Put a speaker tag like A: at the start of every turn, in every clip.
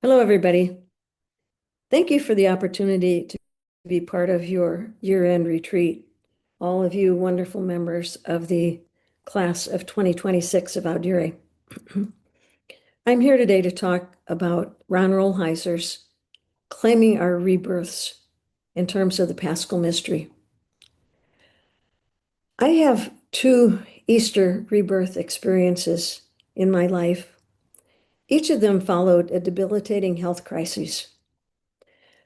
A: Hello, everybody. Thank you for the opportunity to be part of your year-end retreat. All of you wonderful members of the class of 2026 of Audire. I'm here today to talk about Ron Rolheiser's Claiming Our Rebirths in terms of the Paschal Mystery. I have two Easter rebirth experiences in my life. Each of them followed a debilitating health crisis.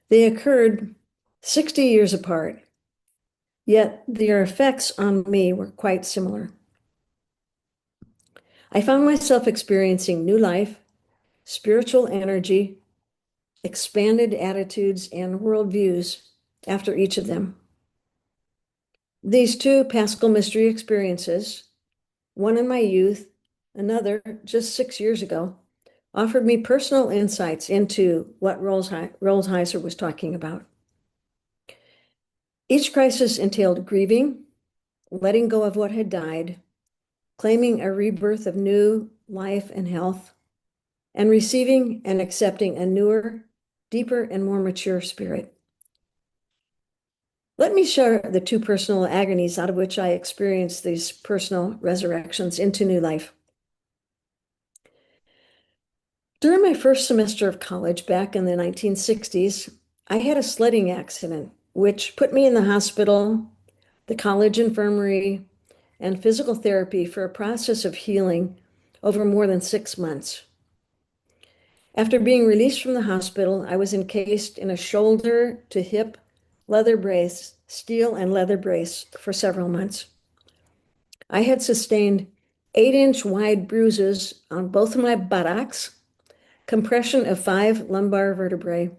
A: They occurred 60 years apart, yet their effects on me were quite similar. I found myself experiencing new life, spiritual energy, expanded attitudes, and worldviews after each of them. These two Paschal Mystery experiences, one in my youth, another just 6 years ago, offered me personal insights into what Rolheiser was talking about. Each crisis entailed grieving, letting go of what had died, claiming a rebirth of new life and health, and receiving and accepting a newer, deeper, and more mature spirit. Let me share the two personal agonies out of which I experienced these personal resurrections into new life. During my first semester of college back in the 1960s, I had a sledding accident, which put me in the hospital, the college infirmary, and physical therapy for a process of healing over more than 6 months. After being released from the hospital, I was encased in a shoulder to hip leather brace, steel and leather brace for several months. I had sustained 8-inch wide bruises on both of my buttocks, compression of 5 lumbar vertebrae,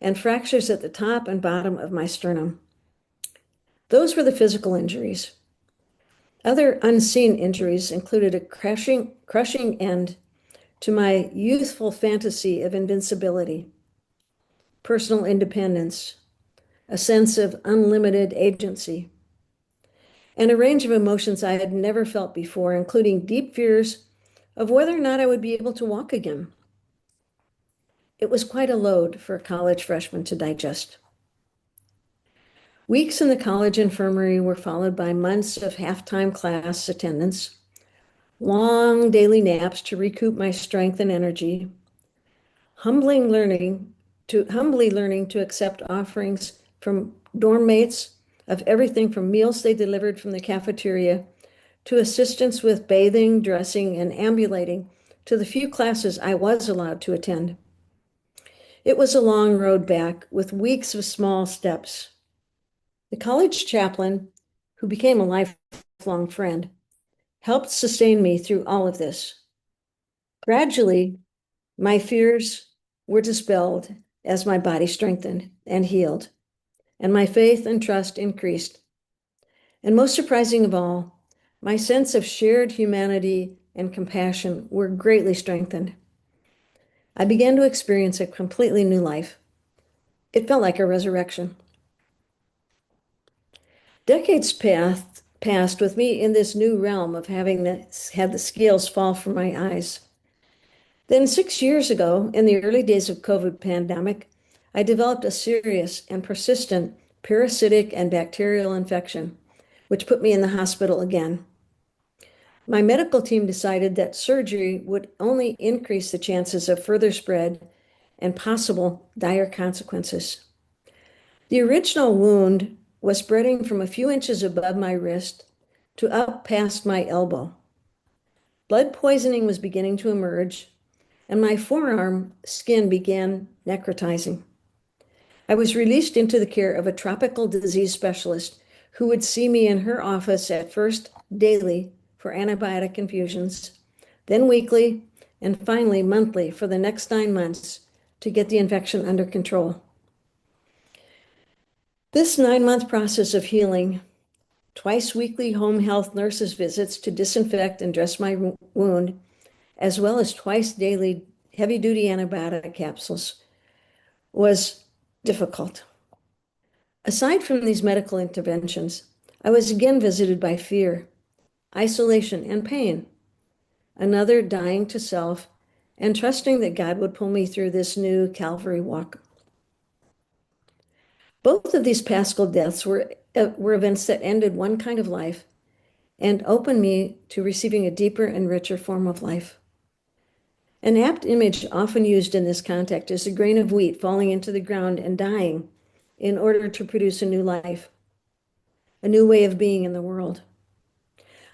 A: and fractures at the top and bottom of my sternum. Those were the physical injuries. Other unseen injuries included a crushing end to my youthful fantasy of invincibility, personal independence, a sense of unlimited agency, and a range of emotions I had never felt before, including deep fears of whether or not I would be able to walk again. It was quite a load for a college freshman to digest. Weeks in the college infirmary were followed by months of half-time class attendance, long daily naps to recoup my strength and energy, humbly learning to accept offerings from dorm mates of everything from meals they delivered from the cafeteria to assistance with bathing, dressing, and ambulating to the few classes I was allowed to attend. It was a long road back with weeks of small steps. The college chaplain, who became a lifelong friend, helped sustain me through all of this. Gradually, my fears were dispelled as my body strengthened and healed, and my faith and trust increased. And most surprising of all, my sense of shared humanity and compassion were greatly strengthened. I began to experience a completely new life. It felt like a resurrection. Decades passed with me in this new realm of having had the scales fall from my eyes. Then 6 years ago, in the early days of COVID pandemic, I developed a serious and persistent parasitic and bacterial infection, which put me in the hospital again. My medical team decided that surgery would only increase the chances of further spread and possible dire consequences. The original wound was spreading from a few inches above my wrist to up past my elbow. Blood poisoning was beginning to emerge, and my forearm skin began necrotizing. I was released into the care of a tropical disease specialist who would see me in her office at first daily for antibiotic infusions, then weekly, and finally monthly for the next 9 months to get the infection under control. This 9-month process of healing, twice weekly home health nurses' visits to disinfect and dress my wound, as well as twice daily heavy-duty antibiotic capsules, was difficult. Aside from these medical interventions, I was again visited by fear, isolation, and pain, another dying to self, and trusting that God would pull me through this new Calvary walk. Both of these paschal deaths were events that ended one kind of life and opened me to receiving a deeper and richer form of life. An apt image often used in this context is a grain of wheat falling into the ground and dying in order to produce a new life, a new way of being in the world.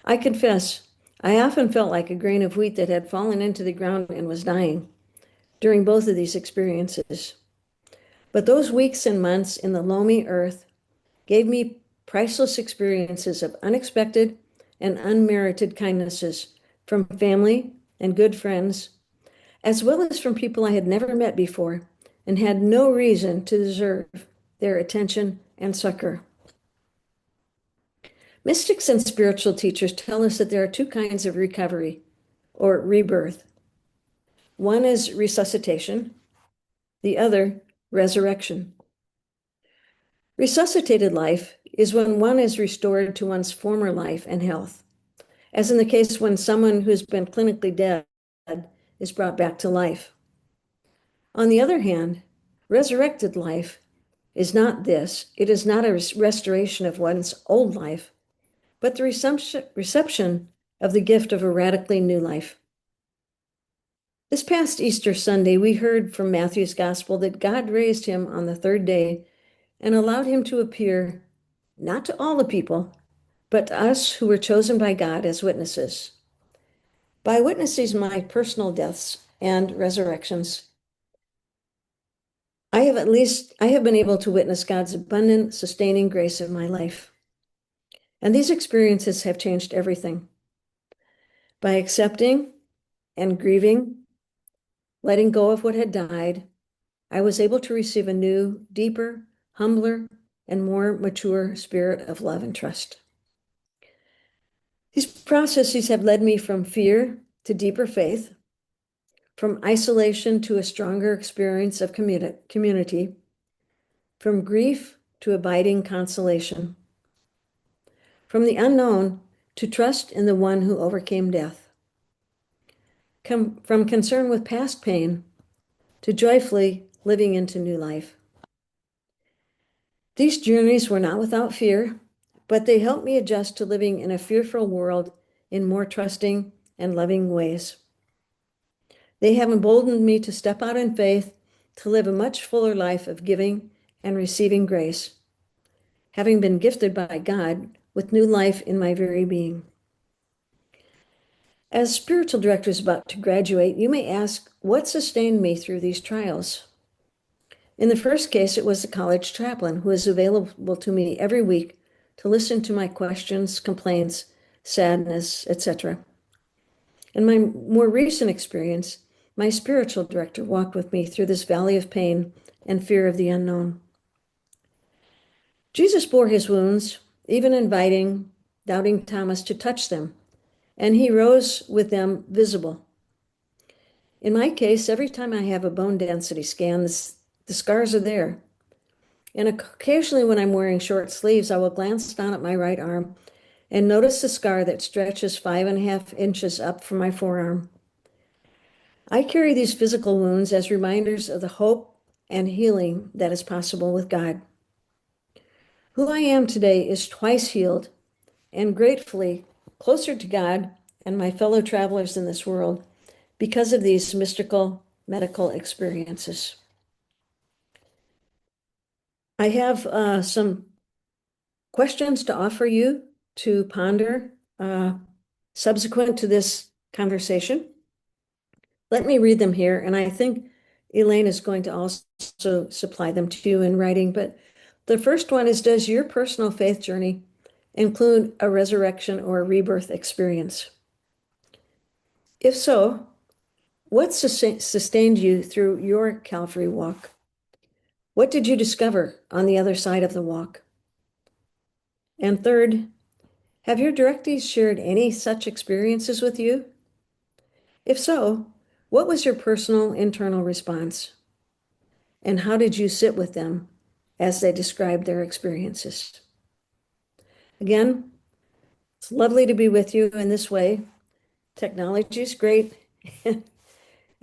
A: I confess, I often felt like a grain of wheat that had fallen into the ground and was dying during both of these experiences. But those weeks and months in the loamy earth gave me priceless experiences of unexpected and unmerited kindnesses from family and good friends, as well as from people I had never met before and had no reason to deserve their attention and succor. Mystics and spiritual teachers tell us that there are two kinds of recovery or rebirth. One is resuscitation, the other, resurrection. Resuscitated life is when one is restored to one's former life and health, as in the case when someone who's been clinically dead is brought back to life. On the other hand, resurrected life is not this. It is not a restoration of one's old life, but the reception of the gift of a radically new life. This past Easter Sunday, we heard from Matthew's Gospel that God raised him on the third day and allowed him to appear not to all the people, but to us who were chosen by God as witnesses. By witnessing my personal deaths and resurrections, I have been able to witness God's abundant, sustaining grace in my life. And these experiences have changed everything. By accepting and grieving, letting go of what had died, I was able to receive a new, deeper, humbler, and more mature spirit of love and trust. These processes have led me from fear to deeper faith, from isolation to a stronger experience of community, from grief to abiding consolation, from the unknown to trust in the one who overcame death, from concern with past pain to joyfully living into new life. These journeys were not without fear, but they helped me adjust to living in a fearful world in more trusting and loving ways. They have emboldened me to step out in faith, to live a much fuller life of giving and receiving grace, having been gifted by God with new life in my very being. As spiritual directors about to graduate, you may ask, what sustained me through these trials? In the first case, it was the college chaplain who is available to me every week to listen to my questions, complaints, sadness, etc. In my more recent experience, my spiritual director walked with me through this valley of pain and fear of the unknown. Jesus bore his wounds, even inviting doubting Thomas to touch them, and he rose with them visible. In my case, every time I have a bone density scan, the scars are there. And occasionally when I'm wearing short sleeves, I will glance down at my right arm and notice the scar that stretches 5.5 inches up from my forearm. I carry these physical wounds as reminders of the hope and healing that is possible with God. Who I am today is twice healed and gratefully closer to God and my fellow travelers in this world because of these mystical medical experiences. I have some questions to offer you to ponder subsequent to this conversation. Let me read them here, and I think Elaine is going to also supply them to you in writing. But the first one is, does your personal faith journey include a resurrection or a rebirth experience? If so, what sustained you through your Calvary walk? What did you discover on the other side of the walk? And third, have your directees shared any such experiences with you? If so, what was your personal internal response? And how did you sit with them as they described their experiences? Again, it's lovely to be with you in this way. Technology is great.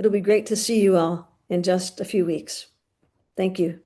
A: It'll be great to see you all in just a few weeks. Thank you.